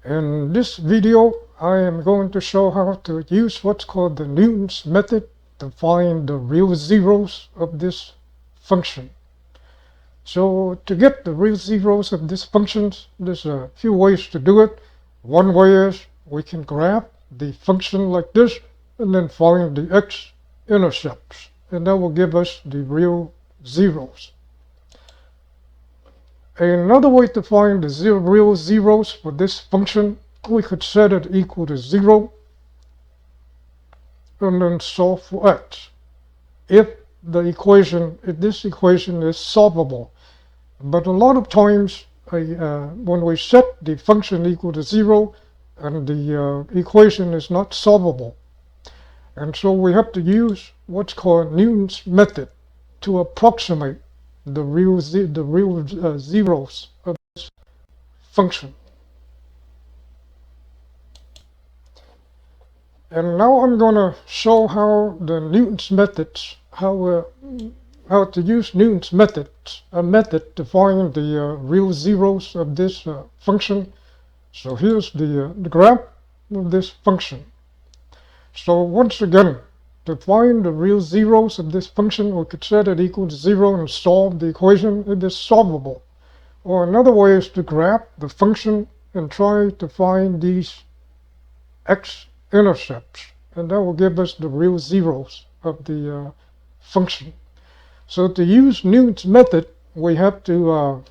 In this video, I am going to show how to use what's called the Newton's method to find the real zeros of this function. So to get the real zeros of this function, there's a few ways to do it. One way is we can graph the function like this and then find the x-intercepts, and that will give us the real zeros. Another way to find the real zeros for this function, we could set it equal to 0 and then solve for x. If this equation is solvable. But a lot of times when we set the function equal to 0 and the equation is not solvable, and so we have to use what's called Newton's method to approximate the real zeros of this function. And now I'm going to show how the Newton's methods, how to use Newton's methods, a method to find the real zeros of this function. So here's the graph of this function. So once again, to find the real zeros of this function, we could set it equal to 0 and solve the equation. It is solvable. Or another way is to graph the function and try to find these x-intercepts, and that will give us the real zeros of the function. So to use Newton's method, we have to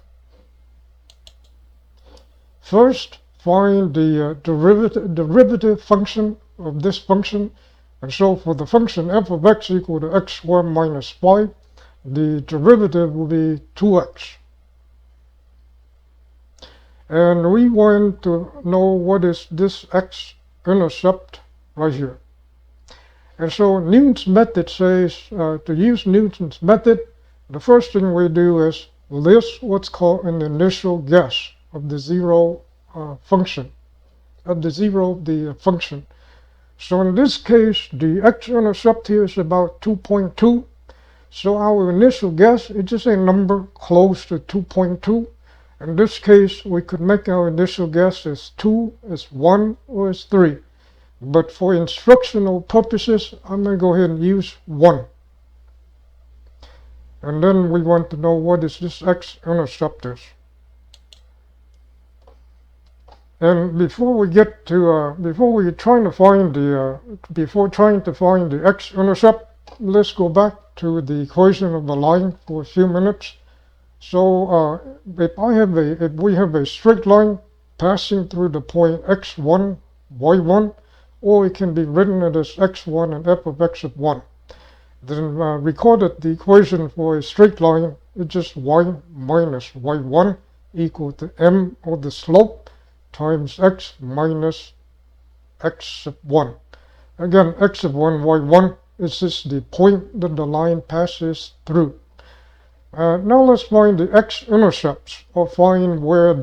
first find the derivative function of this function. And so for the function f of x equal to x squared minus 5, the derivative will be 2x. And we want to know what is this x-intercept right here. And so Newton's method says, to use Newton's method, the first thing we do is list what's called an initial guess of the function. So in this case, the x-intercept here is about 2.2. So our initial guess is just a number close to 2.2. In this case, we could make our initial guess as 2, as 1, or as 3. But for instructional purposes, I'm going to go ahead and use 1. And then we want to know what is this x-intercept is. And before trying to find the x-intercept, let's go back to the equation of the line for a few minutes. So if we have a straight line passing through the point x1, y1, or it can be written as x1 and f of x of 1. Then recorded the equation for a straight line is just y minus y1 equal to m, or the slope, times x minus x of 1. Again, x of 1, y1 is just the point that the line passes through. Now let's find the x-intercepts, or find where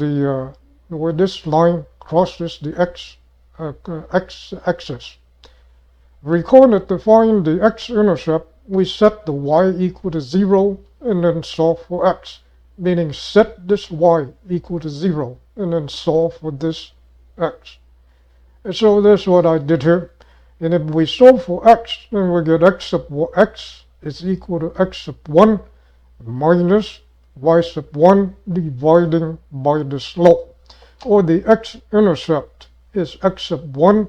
this line crosses the x-axis. Recorded to find the x-intercept, we set the y equal to 0 and then solve for x, meaning set this y equal to 0 and then solve for this x. And so that's what I did here. And if we solve for x, then we get x is equal to x of 1 minus y sub 1 dividing by the slope. Or the x-intercept is x of 1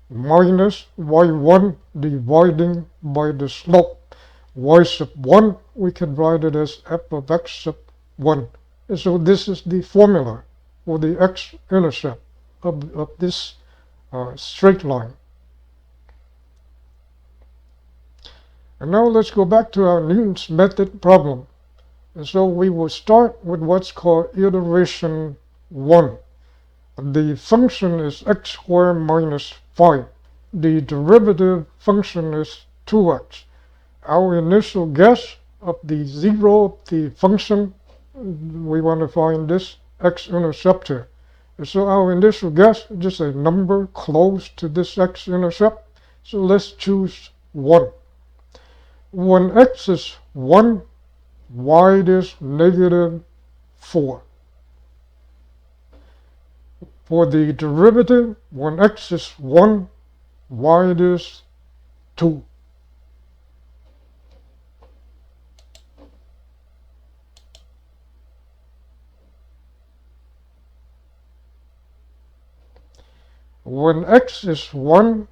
minus y1 dividing by the slope. Y sub 1, we can write it as f of x sub 1. And so this is the formula for the x-intercept of this straight line. And now let's go back to our Newton's method problem. And so we will start with what's called iteration 1. The function is x squared minus 5. The derivative function is 2x. Our initial guess of the zero of the function, we want to find this x-intercept here. And so our initial guess is just a number close to this x-intercept. So let's choose 1. When x is 1, y is negative 4. For the derivative, when x is 1, y is 2. When x is 1,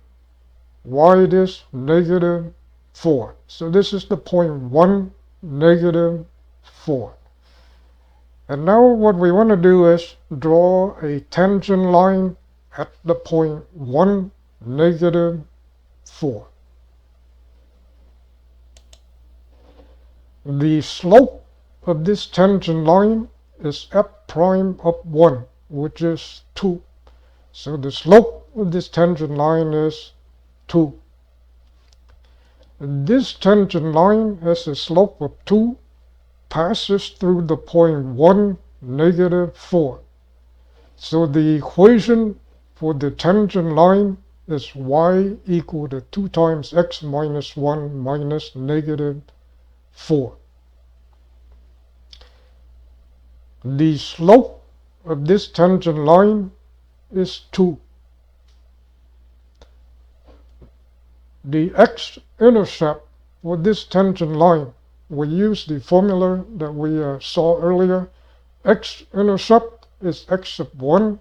y is negative 4. So this is the point 1, negative 4. And now what we want to do is draw a tangent line at the point 1, negative 4. The slope of this tangent line is f prime of 1, which is 2. So the slope of this tangent line is 2. This tangent line has a slope of 2, passes through the point 1, negative 4. So the equation for the tangent line is y equal to 2 times x minus 1 minus negative 4. The slope of this tangent line is 2. The x-intercept for this tangent line, we use the formula that we saw earlier. X-intercept is x sub 1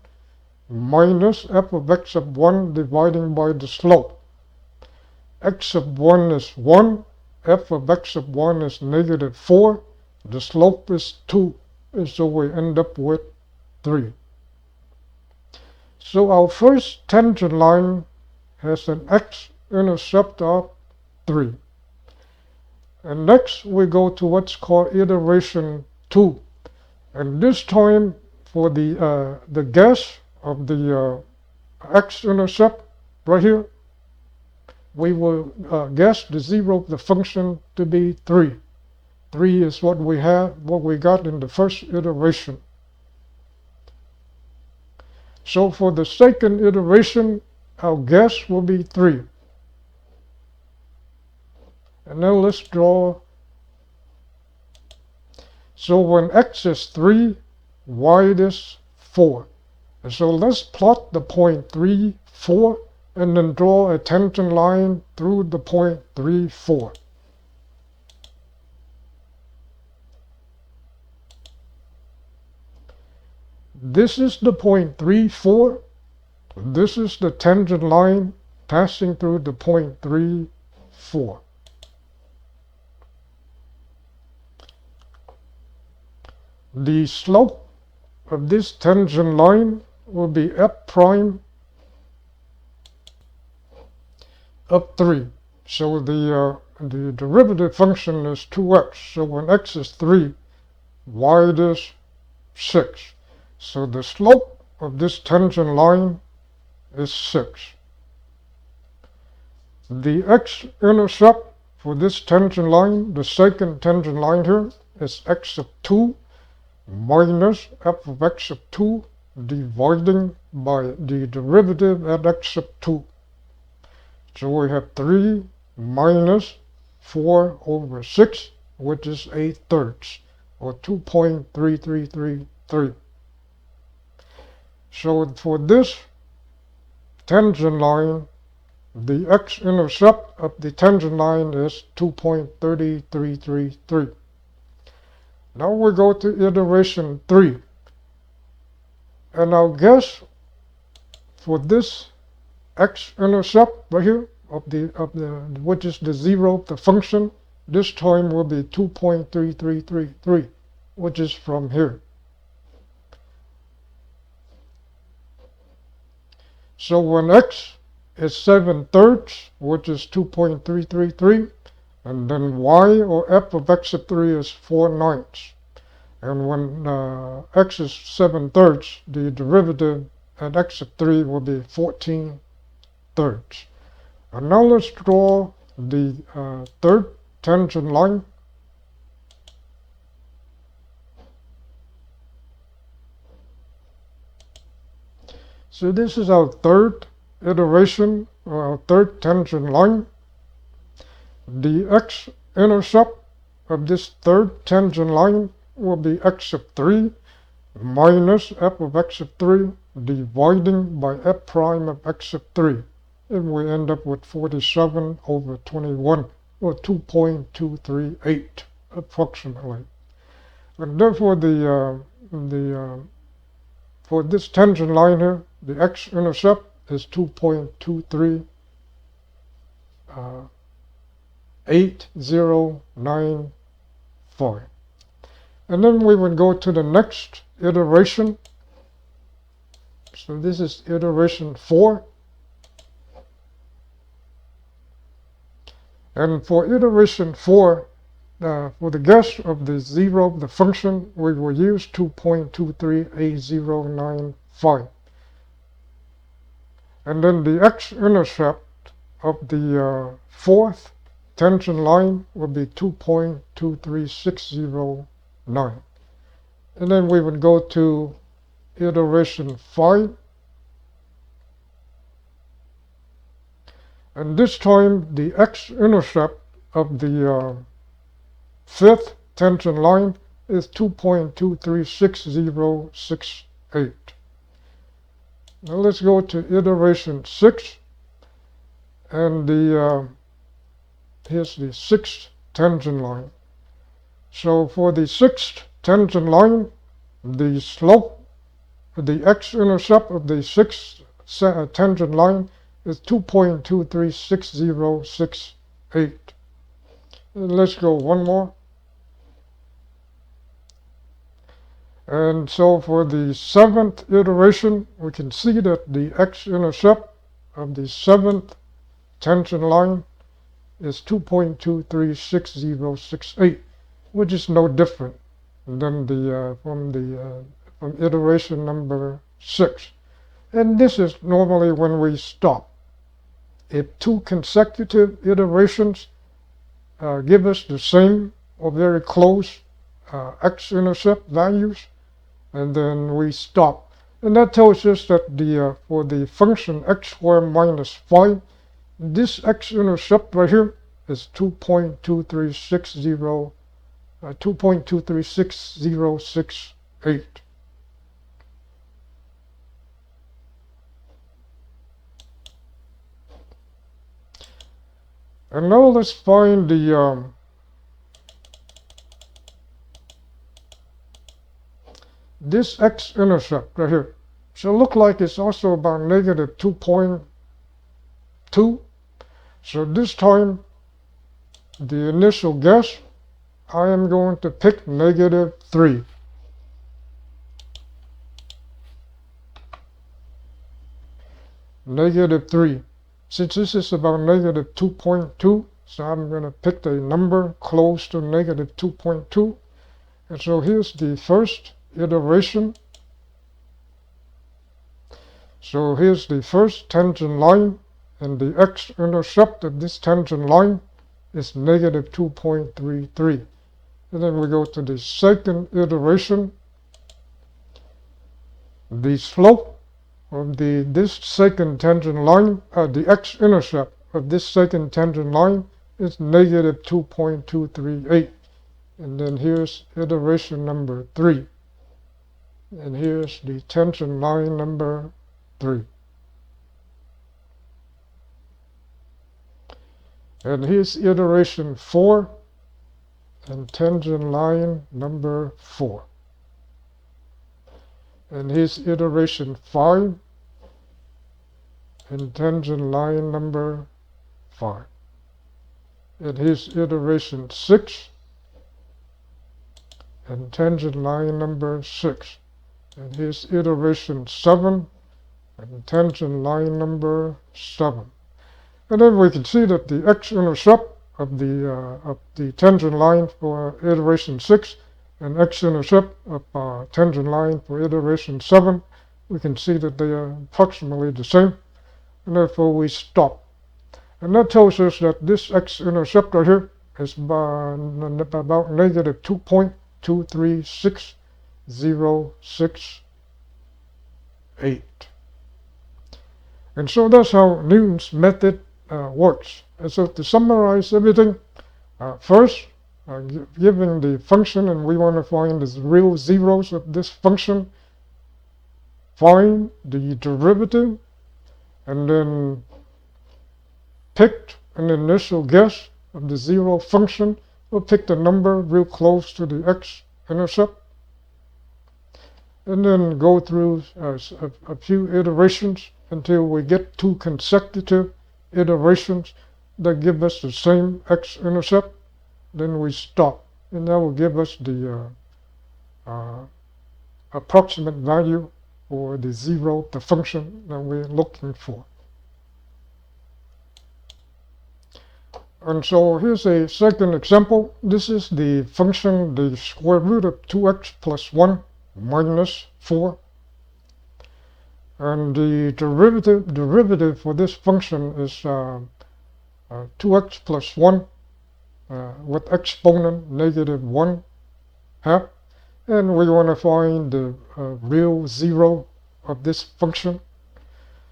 minus f of x sub 1 dividing by the slope. X sub 1 is 1, f of x sub 1 is negative 4, the slope is 2, and so we end up with 3. So our first tangent line has an x-intercept of 3. And next we go to what's called iteration 2. And this time for the guess of the x-intercept right here, we will guess the zero of the function to be 3. 3 is what we got in the first iteration. So for the second iteration, our guess will be 3. And now let's draw. So when x is 3, y is 4. And so let's plot the point 3, 4, and then draw a tangent line through the point 3, 4. This is the point 3, 4. This is the tangent line passing through the point 3, 4. The slope of this tangent line will be f prime of 3. So the derivative function is 2x. So when x is 3, y is 6. So the slope of this tangent line is 6. The x-intercept for this tangent line, the second tangent line here, is x sub 2 minus f of x sub 2 dividing by the derivative at x sub 2. So we have 3 minus 4 over 6, which is 8/3, or 2.3333. So for this tangent line, the x-intercept of the tangent line is 2.3333. Now we go to iteration 3. And our guess for this x-intercept right here, which is the zero of the function, this time will be 2.3333, which is from here. So when x is 7/3, which is 2.333, and then y or f of x sub 3 is 4/9. And when x is 7/3, the derivative at x sub 3 will be 14/3. And now let's draw the third tangent line. So this is our third iteration, or our third tangent line. The x-intercept of this third tangent line will be x sub 3 minus f of x sub 3 dividing by f prime of x sub 3. And we end up with 47 over 21, or 2.238 approximately. And therefore for this tangent line here, the x-intercept is 2.238,095. And then we would go to the next iteration. So this is iteration 4. And for iteration 4, for the guess of the zero of the function, we will use 2.238,095. And then the x-intercept of the fourth tangent line will be 2.23609. And then we would go to iteration 5. And this time the x-intercept of the fifth tangent line is 2.236,068. Now let's go to iteration 6, and here's the sixth tangent line. So for the sixth tangent line, the slope, the x-intercept of the sixth tangent line is 2.236,068. Let's go one more. And so for the seventh iteration, we can see that the x-intercept of the seventh tangent line is 2.236,068, which is no different than from iteration number 6. And this is normally when we stop. If two consecutive iterations give us the same or very close x-intercept values, and then we stop. And that tells us that for the function x squared minus 5, this x-intercept right here is 2.236,068. And now let's find this x-intercept right here. So it looks like it's also about negative 2.2. So this time, the initial guess, I am going to pick negative 3. Negative 3. Since this is about negative 2.2, so I'm going to pick a number close to negative 2.2. And so here's the first iteration. So here's the first tangent line, and the x-intercept of this tangent line is negative 2.33. And then we go to the second iteration. The slope of this second tangent line, the x-intercept of this second tangent line is negative 2.238. And then here's iteration number 3. And here's the tangent line number 3. And here's iteration 4 and tangent line number 4. And here's iteration 5 and tangent line number 5. And here's iteration 6 and tangent line number 6. And here's iteration 7 and tangent line number 7. And then we can see that the x-intercept of the tangent line for iteration 6 and x-intercept of tangent line for iteration 7, we can see that they are approximately the same, and therefore we stop. And that tells us that this x-intercept right here is about negative 2.236,068. And so that's how Newton's method works. And so to summarize everything, first, given the function, and we want to find the real zeros of this function, find the derivative and then picked an initial guess of the zero function, or picked a number real close to the x-intercept, and then go through a few iterations until we get 2 consecutive iterations that give us the same x-intercept. Then we stop, and that will give us the approximate value or the zero, the function that we're looking for. And so here's a second example. This is the function, the square root of 2x plus 1 minus 4. And the derivative for this function is 2x plus 1 with exponent negative 1/2. And we want to find the real zero of this function.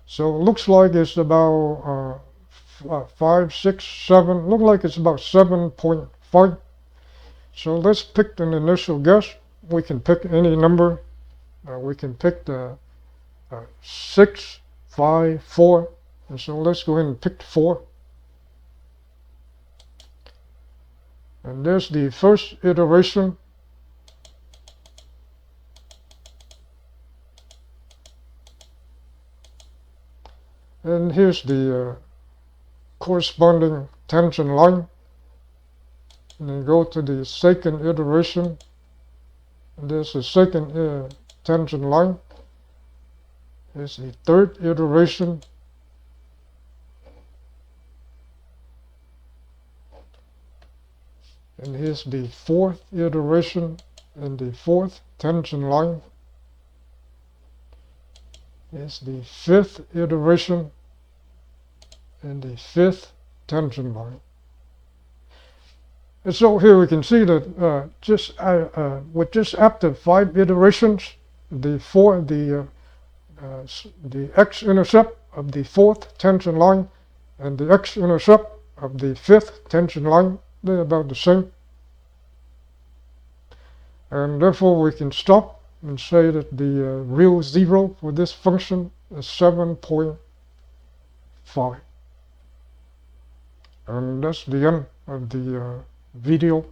So it looks like it's about 5, 6, 7, look like it's about 7.5. So let's pick an initial guess. We can pick any number. We can pick the 6, 5, 4. And so let's go ahead and pick 4. And there's the first iteration. And here's the corresponding tangent line. And then go to the second iteration. And there's the second tangent line. Here's the third iteration. And here's the fourth iteration and the fourth tangent line. Here's the fifth iteration and the fifth tangent line. And so here we can see that with just after 5 iterations, the x-intercept of the fourth tangent line and the x-intercept of the fifth tangent line, they're about the same. And therefore we can stop and say that the real zero for this function is 7.5. And that's the end of the video.